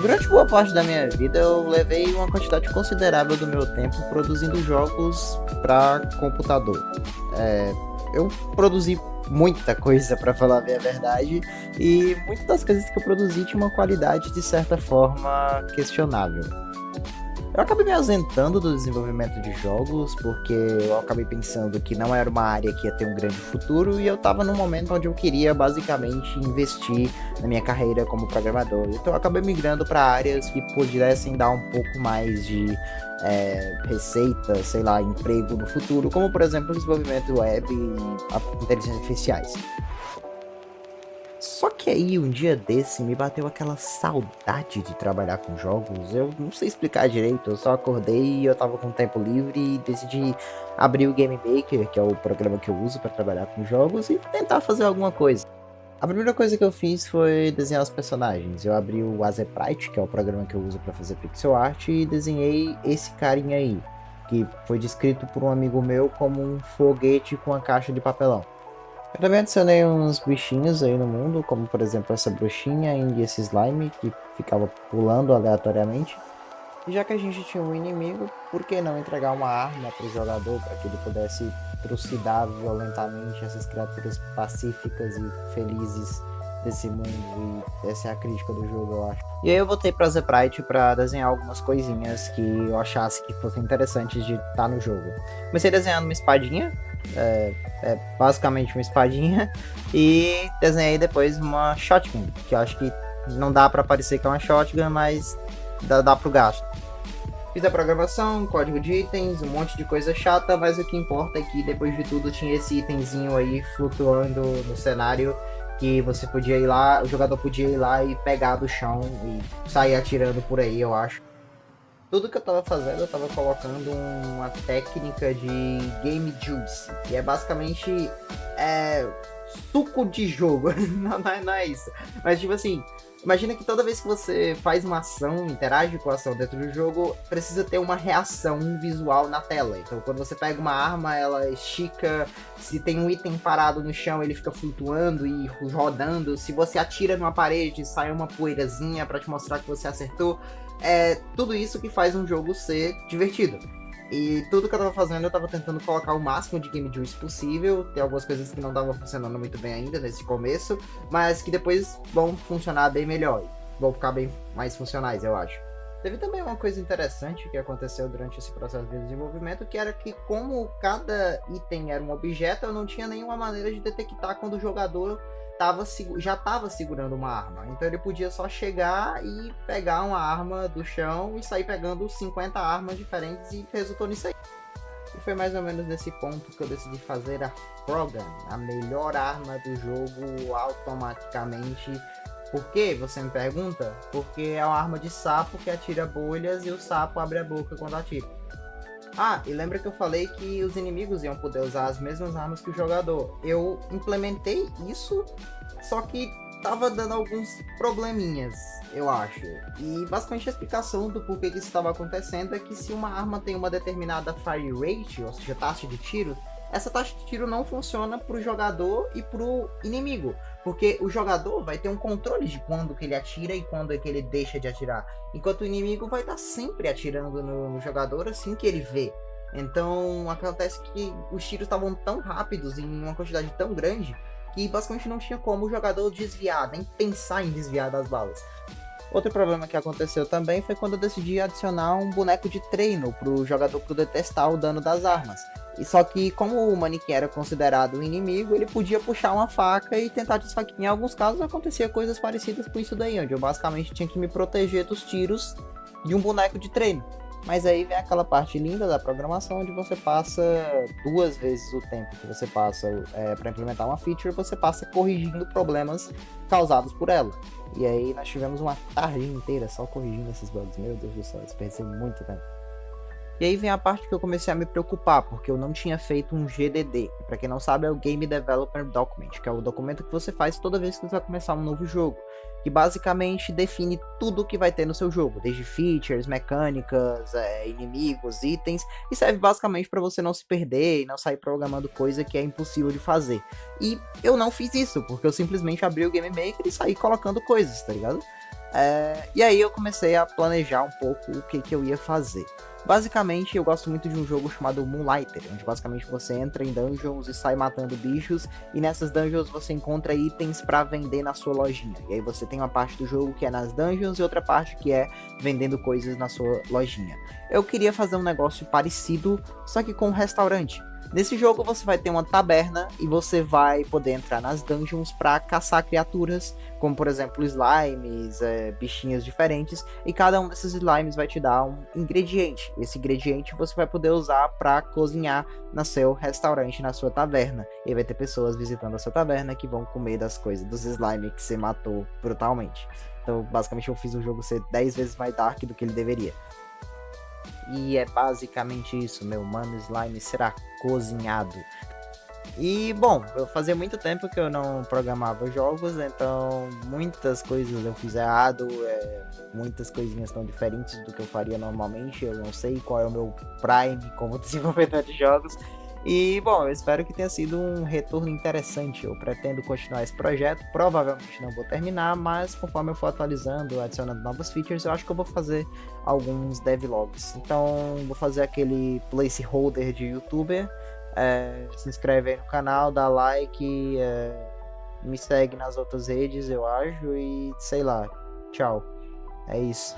Durante boa parte da minha vida, eu levei uma quantidade considerável do meu tempo produzindo jogos para computador. É, eu produzi muita coisa, para falar bem a verdade, e muitas das coisas que eu produzi tinha uma qualidade de certa forma questionável. Eu acabei me ausentando do desenvolvimento de jogos porque eu acabei pensando que não era uma área que ia ter um grande futuro e eu estava num momento onde eu queria basicamente investir na minha carreira como programador. Então eu acabei migrando para áreas que pudessem dar um pouco mais de receita, sei lá, emprego no futuro, como por exemplo o desenvolvimento web e inteligências artificiais. Só que aí, um dia desse, me bateu aquela saudade de trabalhar com jogos. Eu não sei explicar direito, eu só acordei e eu tava com tempo livre e decidi abrir o Game Maker, que é o programa que eu uso para trabalhar com jogos, e tentar fazer alguma coisa. A primeira coisa que eu fiz foi desenhar os personagens. Eu abri o Azeprite, que é o programa que eu uso para fazer pixel art, e desenhei esse carinha aí, que foi descrito por um amigo meu como um foguete com a caixa de papelão. Eu também adicionei uns bichinhos aí no mundo, como por exemplo essa bruxinha e esse slime que ficava pulando aleatoriamente. E já que a gente tinha um inimigo, por que não entregar uma arma para o jogador para que ele pudesse trucidar violentamente essas criaturas pacíficas e felizes desse mundo? E essa é a crítica do jogo, eu acho. E aí eu voltei para Zeprite para desenhar algumas coisinhas que eu achasse que fossem interessantes de estar no jogo. Comecei desenhando uma espadinha, basicamente uma espadinha, e desenhei depois uma shotgun, que eu acho que não dá para parecer que é uma shotgun, mas dá pro gasto. Fiz a programação, código de itens, um monte de coisa chata, mas o que importa é que depois de tudo tinha esse itemzinho aí flutuando no cenário que você podia ir lá, o jogador podia ir lá e pegar do chão e sair atirando por aí, eu acho. Tudo que eu tava fazendo, eu tava colocando uma técnica de Game Juice, que é basicamente suco de jogo. Não é isso. Mas tipo assim, imagina que toda vez que você faz uma ação, interage com a ação dentro do jogo, precisa ter uma reação visual na tela. Então quando você pega uma arma, ela estica, se tem um item parado no chão, ele fica flutuando e rodando. Se você atira numa parede, sai uma poeirazinha para te mostrar que você acertou. É tudo isso que faz um jogo ser divertido. E tudo que eu tava fazendo, eu tava tentando colocar o máximo de Game Juice possível. Tem algumas coisas que não estavam funcionando muito bem ainda nesse começo, mas que depois vão funcionar bem melhor. Vão ficar bem mais funcionais, eu acho. Teve também uma coisa interessante que aconteceu durante esse processo de desenvolvimento, que era que como cada item era um objeto, eu não tinha nenhuma maneira de detectar quando o jogador já estava segurando uma arma. Então ele podia só chegar e pegar uma arma do chão e sair pegando 50 armas diferentes e resultou nisso aí. E foi mais ou menos nesse ponto que eu decidi fazer a Frogan, a melhor arma do jogo automaticamente. Por quê? Você me pergunta? Porque é uma arma de sapo que atira bolhas e o sapo abre a boca quando atira. Ah, e lembra que eu falei que os inimigos iam poder usar as mesmas armas que o jogador. Eu implementei isso, só que tava dando alguns probleminhas, eu acho. E basicamente a explicação do porquê que isso estava acontecendo é que se uma arma tem uma determinada fire rate, ou seja, taxa de tiro, essa taxa de tiro não funciona pro jogador e pro inimigo. Porque o jogador vai ter um controle de quando que ele atira e quando é que ele deixa de atirar. Enquanto o inimigo vai estar sempre atirando no jogador assim que ele vê. Então acontece que os tiros estavam tão rápidos em uma quantidade tão grande que basicamente não tinha como o jogador desviar, nem pensar em desviar das balas. Outro problema que aconteceu também foi quando eu decidi adicionar um boneco de treino para o jogador poder testar o dano das armas. E só que como o manequim era considerado um inimigo, ele podia puxar uma faca e tentar te esfaquear. Em alguns casos acontecia coisas parecidas com isso daí, onde eu basicamente tinha que me proteger dos tiros de um boneco de treino. Mas aí vem aquela parte linda da programação, onde você passa 2 vezes o tempo que você passa para implementar uma feature, você passa corrigindo problemas causados por ela. E aí nós tivemos uma tarde inteira só corrigindo esses bugs. Meu Deus do céu, desperdicei muito tempo. E aí vem a parte que eu comecei a me preocupar, porque eu não tinha feito um GDD. Para quem não sabe, é o Game Developer Document, que é o documento que você faz toda vez que você vai começar um novo jogo, que basicamente define tudo que vai ter no seu jogo, desde features, mecânicas, inimigos, itens, e serve basicamente para você não se perder e não sair programando coisa que é impossível de fazer. E eu não fiz isso, porque eu simplesmente abri o Game Maker e saí colocando coisas, tá ligado? E aí eu comecei a planejar um pouco o que eu ia fazer. Basicamente, eu gosto muito de um jogo chamado Moonlighter, onde basicamente você entra em dungeons e sai matando bichos, e nessas dungeons você encontra itens para vender na sua lojinha. E aí você tem uma parte do jogo que é nas dungeons e outra parte que é vendendo coisas na sua lojinha. Eu queria fazer um negócio parecido, só que com um restaurante. Nesse jogo você vai ter uma taberna e você vai poder entrar nas dungeons para caçar criaturas, como por exemplo slimes, bichinhos diferentes, e cada um desses slimes vai te dar um ingrediente. Esse ingrediente você vai poder usar para cozinhar no seu restaurante, na sua taverna. E aí vai ter pessoas visitando a sua taverna que vão comer das coisas, dos slimes que você matou brutalmente. Então, basicamente, eu fiz o jogo ser 10 vezes mais dark do que ele deveria. E é basicamente isso, meu mano slime será cozinhado. E bom, eu fazia muito tempo que eu não programava jogos, então muitas coisas eu fiz errado, muitas coisinhas tão diferentes do que eu faria normalmente. Eu não sei qual é o meu prime como desenvolvedor de jogos. E bom, eu espero que tenha sido um retorno interessante. Eu pretendo continuar esse projeto, provavelmente não vou terminar, mas conforme eu for atualizando, adicionando novas features, eu acho que eu vou fazer alguns devlogs. Então, vou fazer aquele placeholder de youtuber. Se inscreve aí no canal, dá like, me segue nas outras redes, eu acho, e sei lá. Tchau. É isso.